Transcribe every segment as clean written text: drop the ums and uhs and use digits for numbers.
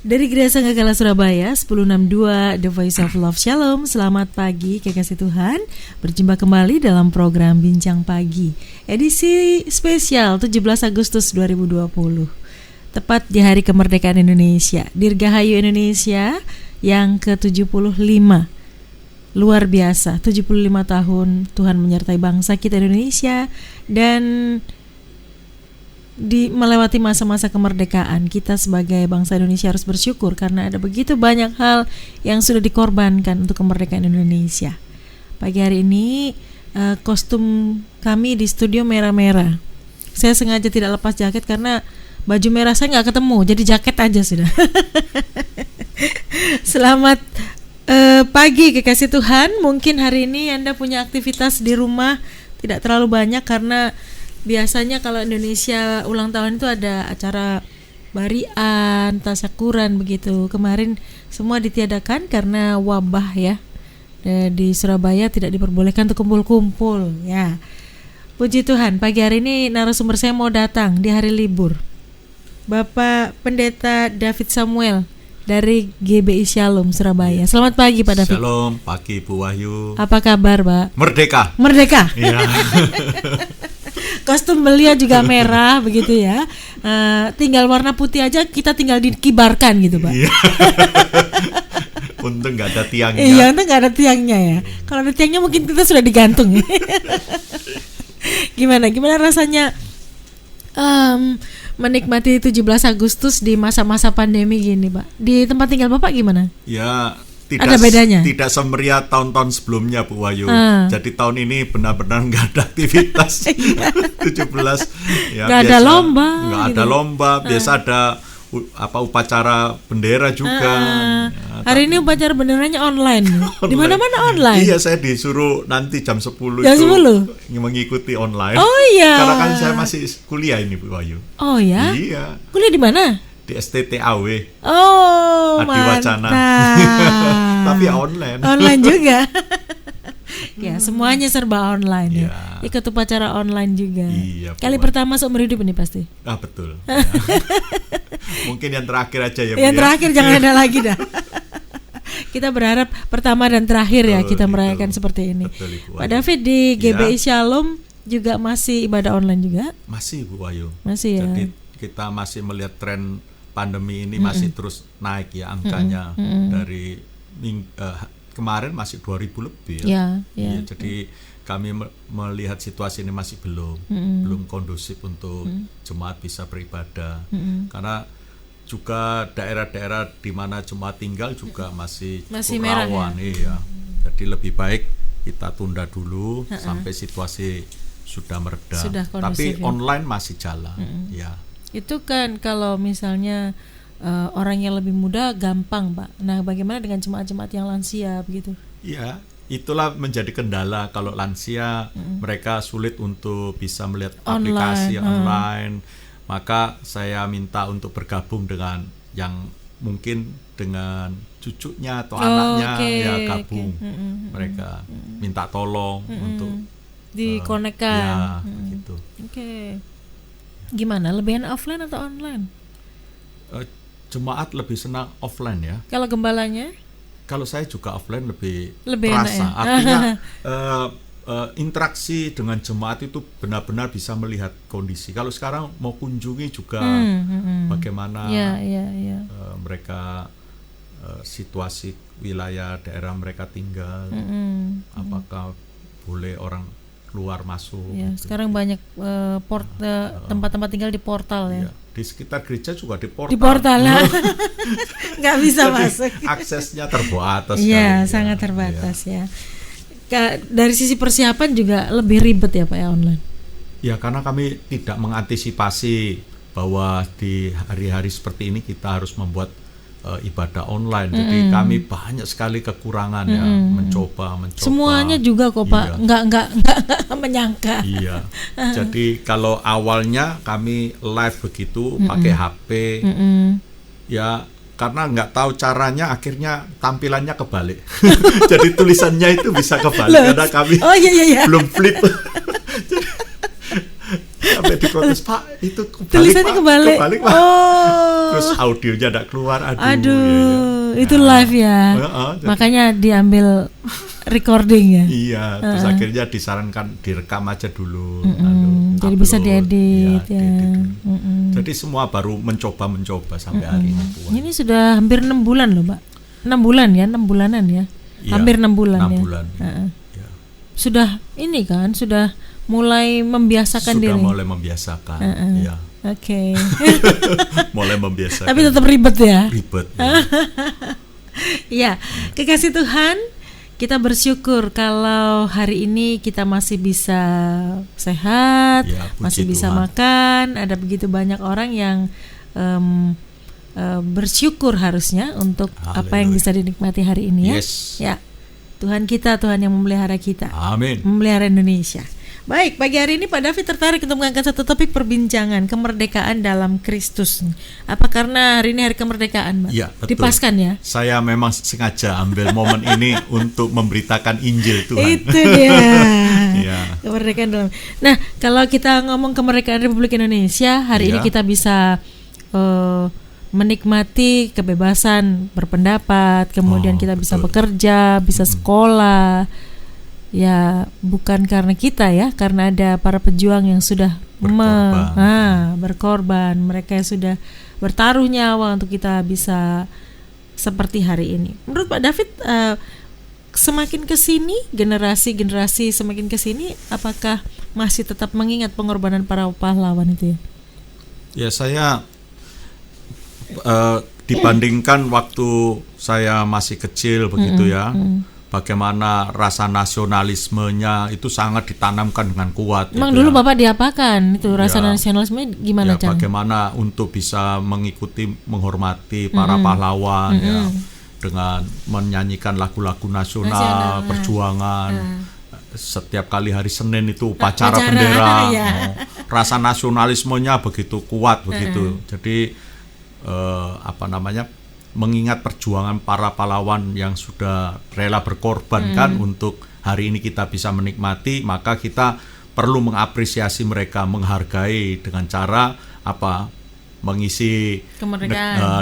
Dari Gereja Sanggakala Surabaya 1062 The Voice of Love. Shalom, selamat pagi kekasih Tuhan. Berjumpa kembali dalam program Bincang Pagi, edisi spesial 17 Agustus 2020, tepat di Hari Kemerdekaan Indonesia, Dirgahayu Indonesia yang ke-75. Luar biasa, 75 tahun Tuhan menyertai bangsa kita Indonesia. Dan melewati masa-masa kemerdekaan, kita sebagai bangsa Indonesia harus bersyukur karena ada begitu banyak hal yang sudah dikorbankan untuk kemerdekaan Indonesia. Pagi hari ini kostum kami di studio merah-merah. Saya sengaja tidak lepas jaket karena baju merah saya nggak ketemu, jadi jaket aja sudah. Selamat pagi kekasih Tuhan. Mungkin hari ini Anda punya aktivitas di rumah tidak terlalu banyak karena biasanya kalau Indonesia ulang tahun itu ada acara barian, tasyakuran begitu. Kemarin semua ditiadakan karena wabah ya. Di Surabaya tidak diperbolehkan untuk kumpul-kumpul ya. Puji Tuhan, pagi hari ini narasumber saya mau datang di hari libur. Bapak Pendeta David Samuel dari GBI Shalom Surabaya. Selamat pagi Pak David. Shalom, pagi Bu Wahyu. Apa kabar Pak? Merdeka. Merdeka. Iya. Kostum beliau juga merah begitu ya. Tinggal warna putih aja kita tinggal dikibarkan gitu Pak. Iya. Untung nggak ada tiangnya. Iya, untung nggak ada tiangnya ya. Kalau ada tiangnya mungkin kita sudah digantung. Gimana rasanya menikmati 17 Agustus di masa-masa pandemi gini Pak? Di tempat tinggal Bapak gimana? Ya, ada bedanya? Tidak semeriah tahun-tahun sebelumnya Bu Wahyu. Jadi tahun ini benar-benar nggak ada aktivitas. 17 ya, nggak ada lomba. Nggak ada lomba. Biasa ada upacara bendera juga. Hari ini upacara benderanya online. Di mana-mana online. Iya, saya disuruh nanti jam 10 jam itu 10? mengikuti online. Oh iya. Karena kan saya masih kuliah ini Bu Wahyu. Oh ya? Iya. Kuliah di mana? Di STTAW. Oh, Adiwacana. Tapi ya online. Online juga. Ya, semuanya serba online ya. Ikut upacara online juga. Iya, kali pertama seumur hidup ini pasti. Betul. Ya. Mungkin yang terakhir aja ya Bu. Yang terakhir jangan ada lagi dah. Kita berharap pertama dan terakhir ya kita merayakan seperti ini. Betul, Pak David di GBI Shalom juga masih ibadah online juga? Masih Bu Wahyu. Masih ya. Jadi kita masih melihat tren pandemi ini masih terus naik ya angkanya. Dari kemarin masih 2.000 lebih ya. Ya, jadi kami melihat situasi ini masih belum kondusif untuk jemaat bisa beribadah. Karena juga daerah-daerah di mana jemaat tinggal juga masih rawan. Ya? Iya. Jadi lebih baik kita tunda dulu sampai situasi sudah mereda. Tapi online masih jalan. Ya. Itu kan kalau misalnya orang yang lebih muda gampang Pak. Nah bagaimana dengan jemaat-jemaat yang lansia begitu? Iya, itulah menjadi kendala kalau lansia. Mereka sulit untuk bisa melihat aplikasi online. Maka saya minta untuk bergabung dengan yang mungkin dengan cucunya atau anaknya gabung. Mereka minta tolong untuk dikonekkan. Gitu. Gimana? Lebihan offline atau online? Jemaat lebih senang offline ya. Kalau gembalanya? Kalau saya juga offline lebih enak terasa. ya? Artinya interaksi dengan jemaat itu benar-benar bisa melihat kondisi. Kalau sekarang mau kunjungi juga bagaimana mereka situasi wilayah daerah mereka tinggal, apakah boleh orang luar masuk. Ya, sekarang banyak tempat-tempat tinggal di portal ya. Di sekitar gereja juga di portal. Di portal lah. Nggak bisa masuk. Aksesnya terbatas. Iya, sangat terbatas ya. Dari sisi persiapan juga lebih ribet ya Pak ya online. Ya, karena kami tidak mengantisipasi bahwa di hari-hari seperti ini kita harus membuat ibadah online. Jadi kami banyak sekali kekurangan ya, mencoba. Semuanya juga kok Pak, nggak menyangka. Iya. Jadi kalau awalnya kami live begitu pakai HP, ya karena nggak tahu caranya akhirnya tampilannya kebalik. Jadi tulisannya itu bisa kebalik karena kami belum flip. Sampai diprotes, Pak, itu tulisannya kebalik. Pak. Oh. Terus audionya tidak keluar. Aduh, itu live ya. Makanya diambil recording ya. Iya, terus akhirnya disarankan direkam aja dulu. Jadi bisa diedit ya. Jadi semua baru mencoba sampai hari ini. Ini sudah hampir 6 bulan loh, Pak. 6 bulan ya, 6 bulanan ya. Hampir 6 bulan 6 ya. bulan. Ya. Sudah ini kan, sudah mulai membiasakan diri. Sudah mulai membiasakan. Ya. Oke. Mulai membiasakan. Tapi tetap ribet ya. Ribet. Ya, kekasih Tuhan, kita bersyukur kalau hari ini kita masih bisa sehat, ya, masih bisa Tuhan. makan. Ada begitu banyak orang yang bersyukur harusnya untuk apa yang bisa dinikmati hari ini ya. Yes. Ya, Tuhan kita, Tuhan yang memelihara kita. Amin. Memelihara Indonesia. Baik, pagi hari ini Pak David tertarik untuk mengangkat satu topik perbincangan, kemerdekaan dalam Kristus. Apa karena hari ini hari kemerdekaan, Mbak? Ya, betul. Dipaskan ya? Saya memang sengaja ambil momen ini untuk memberitakan Injil Tuhan. Itu dia. Ya. Kemerdekaan dalam. Nah, kalau kita ngomong kemerdekaan Republik Indonesia, hari ini kita bisa menikmati kebebasan berpendapat, kemudian kita bisa bekerja, bisa sekolah. Ya, bukan karena kita ya, karena ada para pejuang yang sudah berkorban, mereka yang sudah bertaruh nyawa untuk kita bisa seperti hari ini. Menurut Pak David, semakin kesini generasi semakin kesini, apakah masih tetap mengingat pengorbanan para pahlawan itu ya? Ya, saya dibandingkan waktu saya masih kecil begitu ya. Bagaimana rasa nasionalismenya itu sangat ditanamkan dengan kuat. Emang gitu dulu ya. Bapak diapakan itu rasa nasionalisme gimana ya, bagaimana untuk bisa mengikuti, menghormati para pahlawan ya, dengan menyanyikan lagu-lagu nasional. Perjuangan. Setiap kali hari Senin itu upacara bendera. Rasa nasionalismenya begitu kuat begitu. Jadi mengingat perjuangan para pahlawan yang sudah rela berkorban kan untuk hari ini kita bisa menikmati, maka kita perlu mengapresiasi mereka, menghargai dengan cara mengisi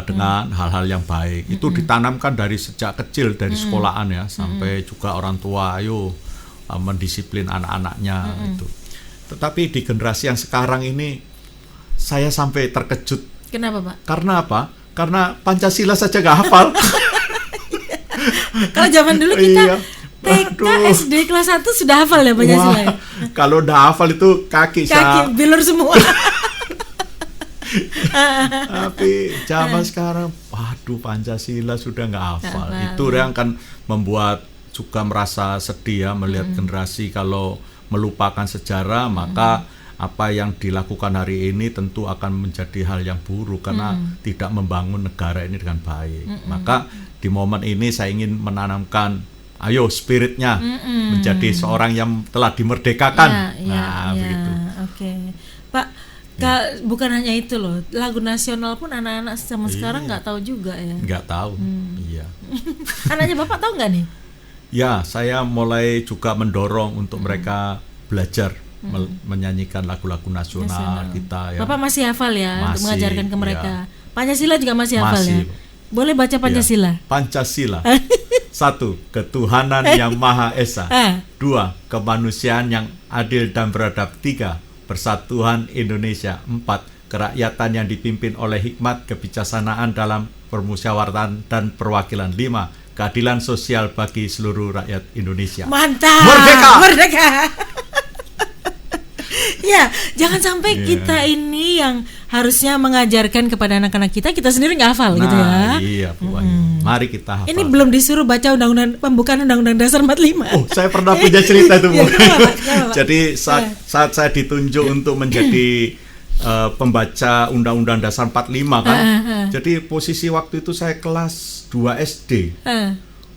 dengan hal-hal yang baik. Itu ditanamkan dari sejak kecil, dari sekolahan ya, sampai juga orang tua mendisiplin anak-anaknya itu. Tetapi di generasi yang sekarang ini saya sampai terkejut. Kenapa, Pak? Karena apa? Karena Pancasila saja nggak hafal. Kalau zaman dulu kita TK, SD kelas 1 sudah hafal ya Pancasila ya? Kalau udah hafal itu kaki bilur semua. Tapi zaman sekarang, waduh, Pancasila sudah nggak hafal. Itu yang kan membuat juga merasa sedih ya, melihat generasi kalau melupakan sejarah, maka apa yang dilakukan hari ini tentu akan menjadi hal yang buruk karena tidak membangun negara ini dengan baik. Maka di momen ini saya ingin menanamkan, ayo spiritnya menjadi seorang yang telah dimerdekakan. Begitu. Oke. Pak, bukan hanya itu loh, lagu nasional pun anak-anak zaman sekarang nggak tahu juga ya. Nggak tahu. Iya. Anaknya Bapak tahu nggak nih? Ya, saya mulai juga mendorong untuk mereka belajar menyanyikan lagu-lagu nasional kita ya. Bapak masih hafal ya untuk mengajarkan ke mereka. Ya. Pancasila juga masih hafal ya. Boleh baca Pancasila? Ya. Pancasila. 1. Ketuhanan yang Maha Esa. 2. Kemanusiaan yang adil dan beradab. 3. Persatuan Indonesia. 4. Kerakyatan yang dipimpin oleh hikmat kebijaksanaan dalam permusyawaratan dan perwakilan. 5. Keadilan sosial bagi seluruh rakyat Indonesia. Mantap. Merdeka. Ya, jangan sampai kita ini yang harusnya mengajarkan kepada anak-anak kita sendiri nggak hafal gitu ya. Iya, Bu Ayu. Mari kita hafal. Ini belum disuruh baca pembukaan Undang-Undang Dasar 45. Oh, saya pernah punya cerita itu, Bu. Jadi saat saya ditunjuk untuk menjadi pembaca Undang-Undang Dasar 45 kan. Jadi posisi waktu itu saya kelas 2 SD.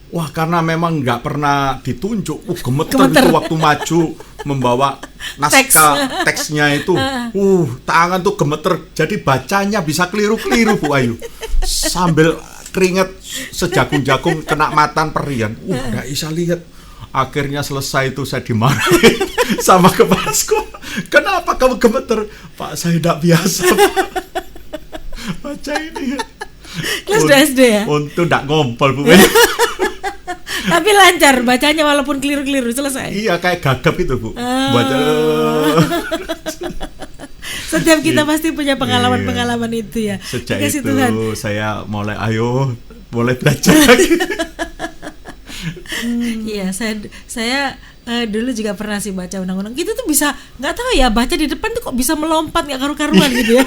Wah, karena memang nggak pernah ditunjuk, gemeter itu waktu maju membawa naskah teksnya itu, tangan tuh gemeter, jadi bacanya bisa keliru-keliru Bu Ayu, sambil keringat sejagung-jagung kena matan perian, nggak bisa lihat, Akhirnya selesai itu saya dimarahin sama kepala sekolah. Kenapa kamu gemeter? Pak, saya tidak biasa baca ini. Kelas 2 SD ya? Untuk tidak ngompol Bu. Tapi lancar bacanya walaupun keliru-keliru selesai. Iya, kayak gagap itu Bu. Baca. Setiap kita pasti punya pengalaman-pengalaman itu ya. Sejak itu Tuhan, saya mulai belajar lagi. Iya, saya dulu juga pernah sih baca undang-undang. Gitu tuh bisa, nggak tahu ya, baca di depan tuh kok bisa melompat nggak karu-karuan gitu ya.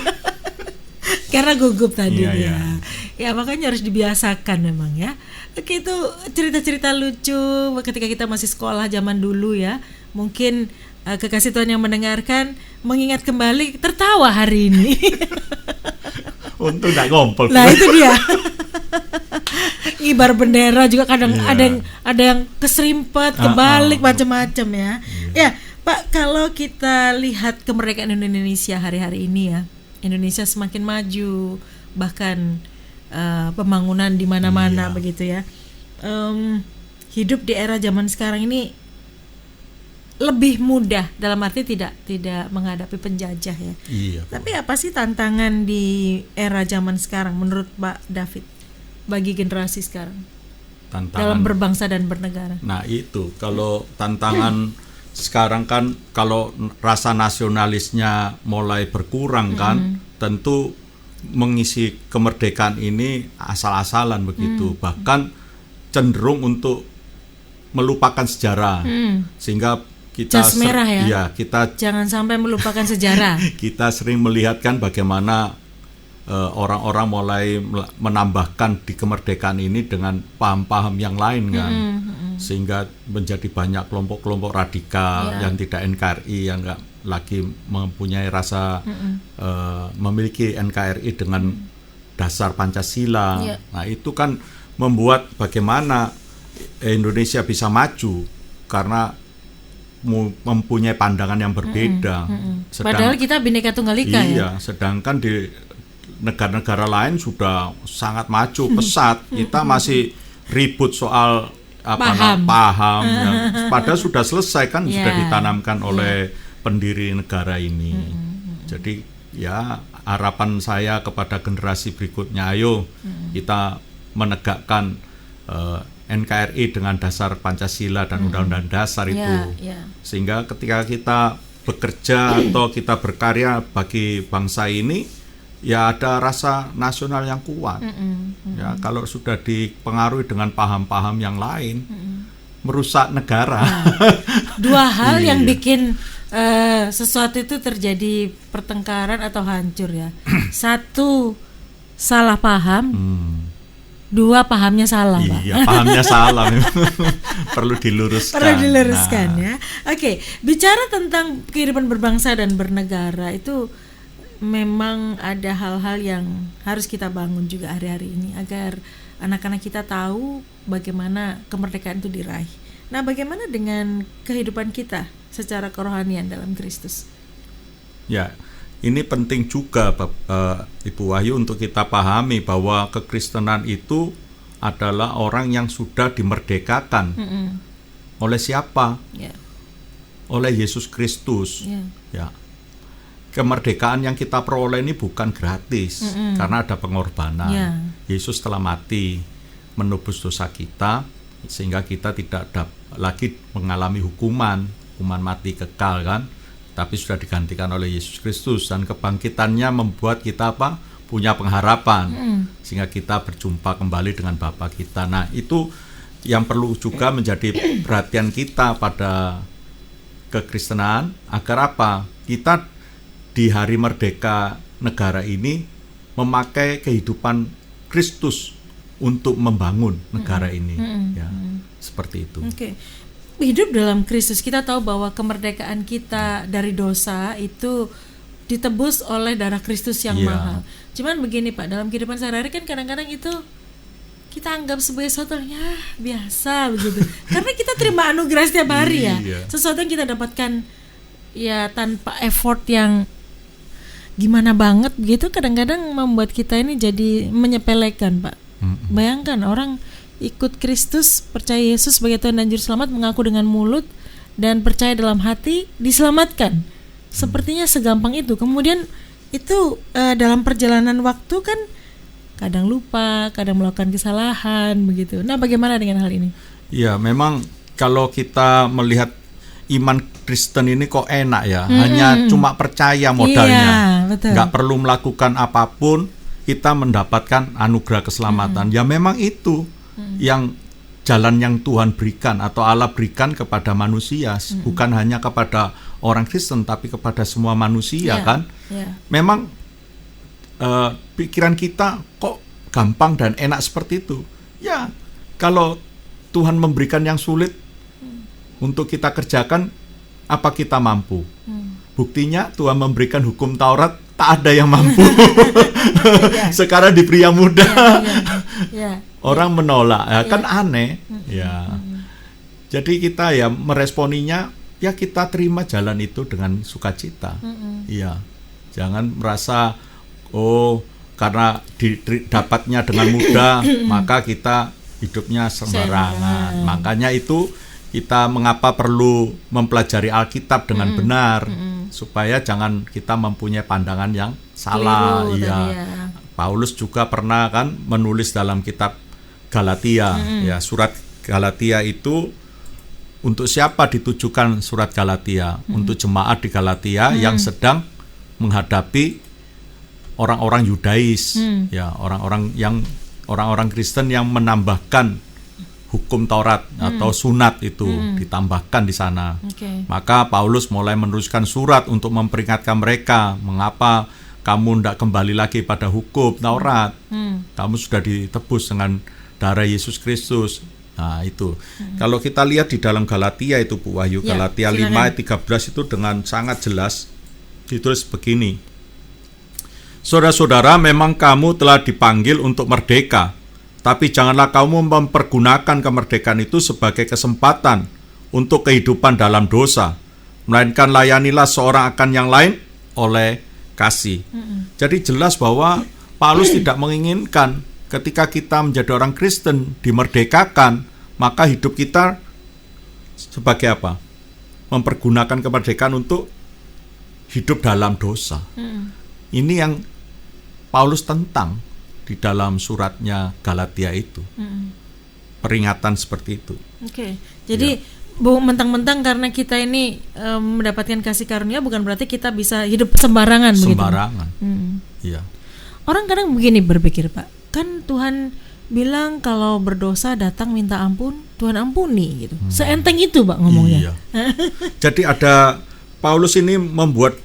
Karena gugup tadi ya. Ya makanya harus dibiasakan memang ya. Oke, itu cerita-cerita lucu ketika kita masih sekolah zaman dulu ya. Mungkin kekasih Tuhan yang mendengarkan mengingat kembali, tertawa hari ini. Untung nggak ngompol. Nah itu dia. Ngibar bendera juga kadang ada yang keserimpet, kebalik macam-macam ya. Ya Pak, kalau kita lihat kemerdekaan Indonesia hari-hari ini ya, Indonesia semakin maju, bahkan pembangunan di mana-mana begitu ya. Hidup di era zaman sekarang ini lebih mudah, dalam arti tidak menghadapi penjajah ya. Iya. Tapi apa sih tantangan di era zaman sekarang menurut Pak David bagi generasi sekarang? Tantangan dalam berbangsa dan bernegara. Nah, itu kalau tantangan sekarang kan kalau rasa nasionalisnya mulai berkurang kan, tentu mengisi kemerdekaan ini asal-asalan begitu. Bahkan cenderung untuk melupakan sejarah. Sehingga kita jas merah ya. Kita jangan sampai melupakan sejarah. Kita sering melihatkan bagaimana orang-orang mulai menambahkan di kemerdekaan ini dengan paham-paham yang lain kan. Sehingga menjadi banyak kelompok-kelompok radikal yang tidak NKRI, yang enggak lagi mempunyai rasa memiliki NKRI dengan dasar Pancasila. Nah, itu kan membuat bagaimana Indonesia bisa maju karena mempunyai pandangan yang berbeda. Padahal kita Bhinneka Tunggal Ika ya. Sedangkan di negara-negara lain sudah sangat maju pesat. Kita masih ribut soal paham yang padahal sudah selesai kan, sudah ditanamkan oleh pendiri negara ini. Jadi ya harapan saya kepada generasi berikutnya, ayo kita menegakkan NKRI dengan dasar Pancasila dan Undang-Undang Dasar itu. Sehingga ketika kita bekerja atau kita berkarya bagi bangsa ini, ya ada rasa nasional yang kuat. Ya, kalau sudah dipengaruhi dengan paham-paham yang lain, merusak negara. Dua hal yang bikin sesuatu itu terjadi pertengkaran atau hancur ya. Satu, salah paham. Dua, pahamnya salah, Pak. Iya, pahamnya salah. Perlu diluruskan. Ya. Oke, bicara tentang kehidupan berbangsa dan bernegara itu memang ada hal-hal yang harus kita bangun juga hari-hari ini agar anak-anak kita tahu bagaimana kemerdekaan itu diraih. Nah, bagaimana dengan kehidupan kita secara kerohanian dalam Kristus? Ya, ini penting juga Ibu Wahyu untuk kita pahami bahwa kekristenan itu adalah orang yang sudah dimerdekakan. Oleh siapa? Oleh Yesus Kristus. Ya. Kemerdekaan yang kita peroleh ini bukan gratis, karena ada pengorbanan. Yesus telah mati menebus dosa kita, sehingga kita tidak lagi mengalami hukuman mati kekal kan, tapi sudah digantikan oleh Yesus Kristus, dan kebangkitannya membuat kita punya pengharapan, sehingga kita berjumpa kembali dengan Bapa kita. Nah, itu yang perlu juga menjadi perhatian kita pada kekristenan, agar kita di hari merdeka negara ini memakai kehidupan Kristus untuk membangun negara ini. Ya, seperti itu. Hidup dalam Kristus, kita tahu bahwa kemerdekaan kita dari dosa itu ditebus oleh darah Kristus yang mahal. Cuman begini Pak, dalam kehidupan sehari-hari kan kadang-kadang itu kita anggap sebagai sesuatu ya biasa begitu. Karena kita terima anugerah setiap hari ya. Sesuatu yang kita dapatkan ya tanpa effort yang gimana banget gitu, kadang-kadang membuat kita ini jadi menyepelekan Pak. Bayangkan orang ikut Kristus, percaya Yesus sebagai Tuhan dan Juru Selamat, mengaku dengan mulut dan percaya dalam hati, diselamatkan. Sepertinya segampang itu. Kemudian itu dalam perjalanan waktu kan kadang lupa, kadang melakukan kesalahan begitu. Nah, bagaimana dengan hal ini? Ya, memang kalau kita melihat iman Kristen ini kok enak ya, hanya cuma percaya modalnya, nggak perlu melakukan apapun, kita mendapatkan anugerah keselamatan. Ya memang itu yang jalan yang Tuhan berikan atau Allah berikan kepada manusia, bukan hanya kepada orang Kristen tapi kepada semua manusia kan. Memang pikiran kita kok gampang dan enak seperti itu. Ya, kalau Tuhan memberikan yang sulit untuk kita kerjakan, apa kita mampu? Buktinya Tuhan memberikan hukum Taurat, tak ada yang mampu. Sekarang di pria muda, orang menolak, ya, kan aneh. Ya, jadi kita ya meresponinya, ya kita terima jalan itu dengan sukacita. Iya, jangan merasa karena dapatnya dengan mudah, maka kita hidupnya sembarangan. Makanya itu kita mengapa perlu mempelajari Alkitab dengan benar, supaya jangan kita mempunyai pandangan yang salah. Iya. Paulus juga pernah kan menulis dalam kitab Galatia, ya, surat Galatia itu untuk siapa ditujukan surat Galatia? Untuk jemaat di Galatia yang sedang menghadapi orang-orang Yudais, ya, orang-orang Kristen yang menambahkan hukum Taurat atau sunat itu ditambahkan di sana. Maka Paulus mulai menuliskan surat untuk memperingatkan mereka, mengapa kamu tidak kembali lagi pada hukum Taurat. Kamu sudah ditebus dengan darah Yesus Kristus. Nah itu. Kalau kita lihat di dalam Galatia itu Bu Wahyu, Galatia 5 ayat 13 itu dengan sangat jelas ditulis begini. Saudara-saudara, memang kamu telah dipanggil untuk merdeka, tapi janganlah kamu mempergunakan kemerdekaan itu sebagai kesempatan untuk kehidupan dalam dosa, melainkan layanilah seorang akan yang lain oleh kasih. Jadi jelas bahwa Paulus tidak menginginkan ketika kita menjadi orang Kristen dimerdekakan, maka hidup kita sebagai apa? Mempergunakan kemerdekaan untuk hidup dalam dosa. Ini yang Paulus tentang di dalam suratnya Galatia itu. Peringatan seperti itu. Jadi Bu, mentang-mentang karena kita ini mendapatkan kasih karunia bukan berarti kita bisa hidup sembarangan. Iya. Orang kadang begini berpikir, Pak, kan Tuhan bilang kalau berdosa datang minta ampun, Tuhan ampuni gitu. Seenteng itu, Pak, ngomongnya. Iya. Jadi ada Paulus ini membuat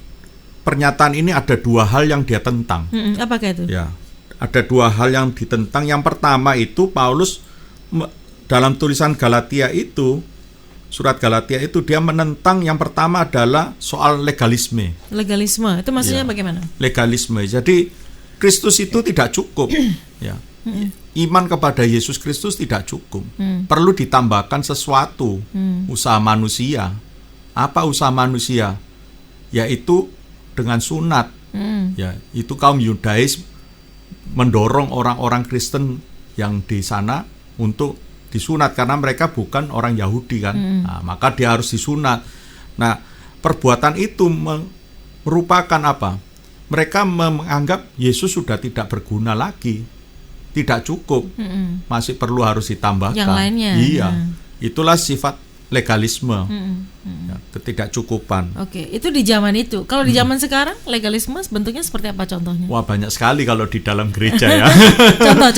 pernyataan ini, ada dua hal yang dia tentang. Apakah itu? Ya, ada dua hal yang ditentang. Yang pertama itu Paulus dalam tulisan Galatia itu, surat Galatia itu dia menentang yang pertama adalah soal legalisme. Legalisme itu maksudnya bagaimana? Legalisme. Jadi Kristus itu tidak cukup. Ya. Iman kepada Yesus Kristus tidak cukup. Perlu ditambahkan sesuatu, usaha manusia. Apa usaha manusia? Yaitu dengan sunat. Ya, itu kaum Yudais mendorong orang-orang Kristen yang di sana untuk disunat karena mereka bukan orang Yahudi kan. Nah, maka dia harus disunat. Nah, perbuatan itu merupakan apa? Mereka menganggap Yesus sudah tidak berguna lagi, tidak cukup, masih perlu harus ditambahkan. Yang lainnya. Iya, itulah sifat legalisme, ya, ketidakcukupan. Itu di zaman itu. Kalau di zaman sekarang legalisme bentuknya seperti apa contohnya? Wah, banyak sekali kalau di dalam gereja ya. Contoh.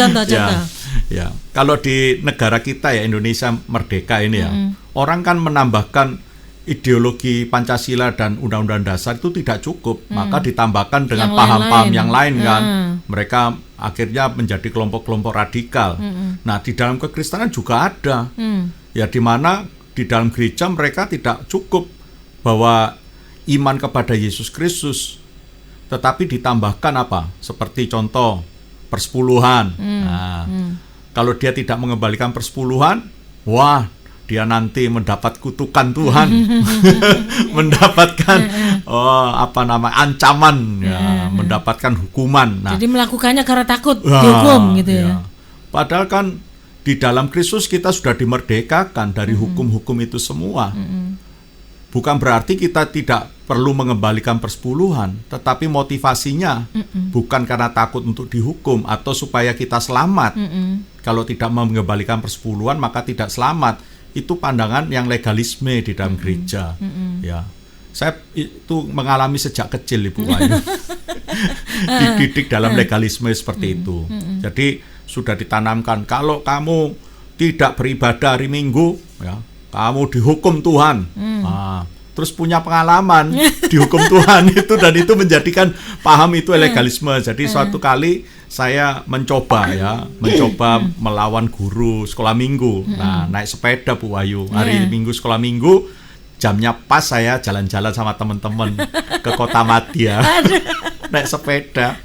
Ya, kalau di negara kita ya, Indonesia merdeka ini ya, orang kan menambahkan ideologi Pancasila dan Undang-Undang Dasar itu tidak cukup, maka ditambahkan dengan paham-paham yang lain kan. Mereka akhirnya menjadi kelompok-kelompok radikal. Nah, di dalam kekristenan juga ada, ya, di mana di dalam gereja mereka tidak cukup bahwa iman kepada Yesus Kristus, tetapi ditambahkan apa? Seperti contoh persepuluhan. Kalau dia tidak mengembalikan persepuluhan, wah, dia nanti mendapat kutukan Tuhan, mendapatkan ancaman, ya, mendapatkan hukuman. Nah, jadi melakukannya karena takut dihukum gitu ya. Padahal kan di dalam Kristus kita sudah dimerdekakan dari hukum-hukum itu semua. Bukan berarti kita tidak perlu mengembalikan persepuluhan, tetapi motivasinya bukan karena takut untuk dihukum atau supaya kita selamat. Kalau tidak mengembalikan persepuluhan maka tidak selamat. Itu pandangan yang legalisme di dalam gereja. Ya. Saya itu mengalami sejak kecil, Ibu Wayu. Dididik dalam legalisme seperti itu. Jadi sudah ditanamkan, kalau kamu tidak beribadah hari Minggu, ya, kamu dihukum Tuhan. Terus punya pengalaman dihukum Tuhan itu, dan itu menjadikan paham itu legalisme. Jadi suatu kali saya mencoba melawan guru sekolah minggu. Nah, naik sepeda, Bu Wayu, hari Minggu sekolah minggu, jamnya pas saya jalan-jalan sama teman-teman ke Kota Madya. Naik sepeda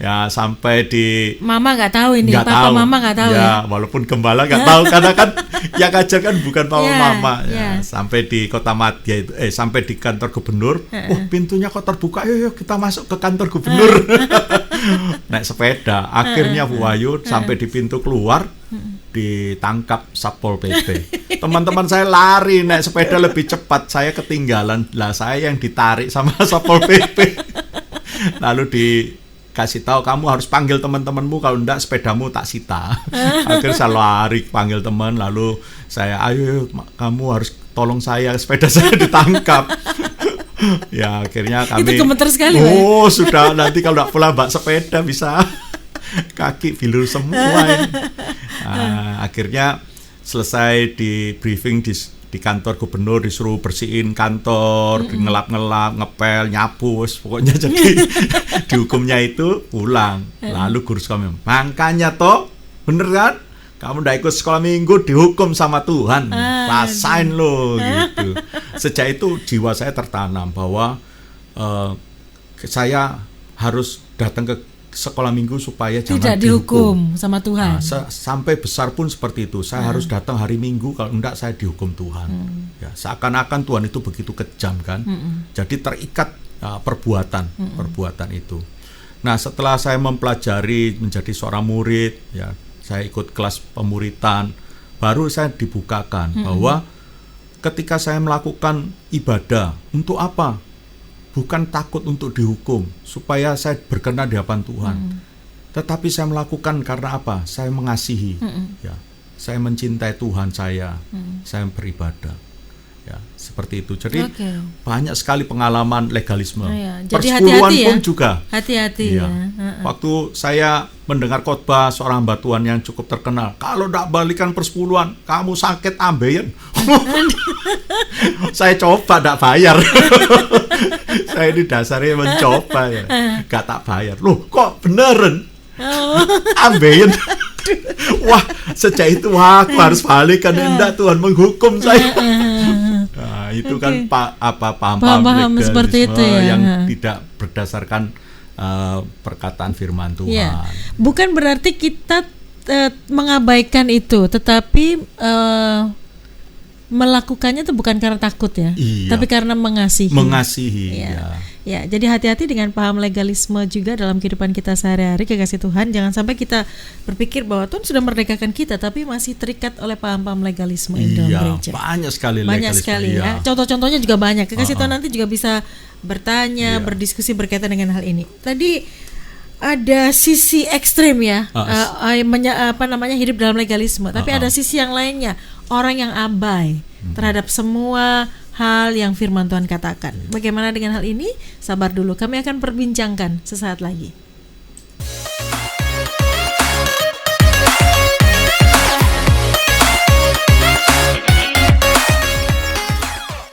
ya sampai di Mama nggak tahu ini, Papa tahu. Mama nggak tahu ya, walaupun gembala nggak tahu karena kan yang ngajar kan bukan Mama ya. Sampai di Kota Madya itu sampai di kantor gubernur. Pintunya kok terbuka, yuk kita masuk ke kantor gubernur. Naik sepeda, akhirnya Bu Wayu sampai di pintu keluar ditangkap Satpol PP. Teman-teman saya lari naik sepeda lebih cepat, saya ketinggalan. Lah saya yang ditarik sama Satpol PP. Lalu dikasih tahu, kamu harus panggil teman-temanmu, kalau enggak sepedamu tak sita. Akhirnya saya lari panggil teman, lalu saya, ayo kamu harus tolong saya, sepeda saya ditangkap. Ya akhirnya kami itu gemeter sekali. Sudah, nanti kalau enggak pulang bak sepeda bisa kaki bilur semua ini. Akhirnya selesai di briefing di kantor gubernur, disuruh bersihin kantor, ngelap-ngelap, ngepel, nyapu, pokoknya jadi dihukumnya itu pulang. Lalu guru sekolah, makanya toh bener kan, kamu udah ikut sekolah minggu dihukum sama Tuhan, rasain lo gitu. Sejak itu jiwa saya tertanam bahwa saya harus datang ke sekolah minggu supaya jangan dihukum sama Tuhan. Sampai besar pun seperti itu. Saya harus datang hari Minggu, kalau enggak saya dihukum Tuhan. Ya, seakan-akan Tuhan itu begitu kejam kan. Jadi terikat perbuatan itu. Nah, setelah saya mempelajari menjadi seorang murid, ya, saya ikut kelas pemuritan, baru saya dibukakan bahwa ketika saya melakukan ibadah, untuk apa? Bukan takut untuk dihukum, supaya saya berkenan di hadapan Tuhan. Tetapi saya melakukan karena apa? Saya mengasihi, ya, saya mencintai Tuhan saya beribadah, ya, seperti itu. Jadi banyak sekali pengalaman legalisme. Persepuluhan pun juga. Hati-hati. Ya. Waktu saya mendengar khotbah seorang hamba Tuhan yang cukup terkenal, kalau tidak balikan persepuluhan, kamu sakit ambeien. Saya coba tidak bayar. Saya ini dasarnya mencoba ya, gak tak bayar. Loh kok beneran? Ambeien. Wah, sejak itu aku harus balikan, enggak, Tuhan menghukum saya. Nah, itu kan paham-paham seperti itu ya, yang tidak berdasarkan perkataan firman Tuhan. Ya. Bukan berarti kita mengabaikan itu, tetapi melakukannya itu bukan karena takut ya, tapi karena mengasihi. Ya, jadi hati-hati dengan paham legalisme juga dalam kehidupan kita sehari-hari, kekasih Tuhan. Jangan sampai kita berpikir bahwa Tuhan sudah merdekakan kita, tapi masih terikat oleh paham-paham legalisme dalam gereja. Banyak sekali ya. Contoh-contohnya juga banyak. Kekasih Tuhan nanti juga bisa bertanya, berdiskusi berkaitan dengan hal ini. Tadi ada sisi ekstrim ya, hidup dalam legalisme. Tapi ada sisi yang lainnya, orang yang abai terhadap semua hal yang firman Tuhan katakan. Bagaimana dengan hal ini? Sabar dulu, kami akan perbincangkan sesaat lagi.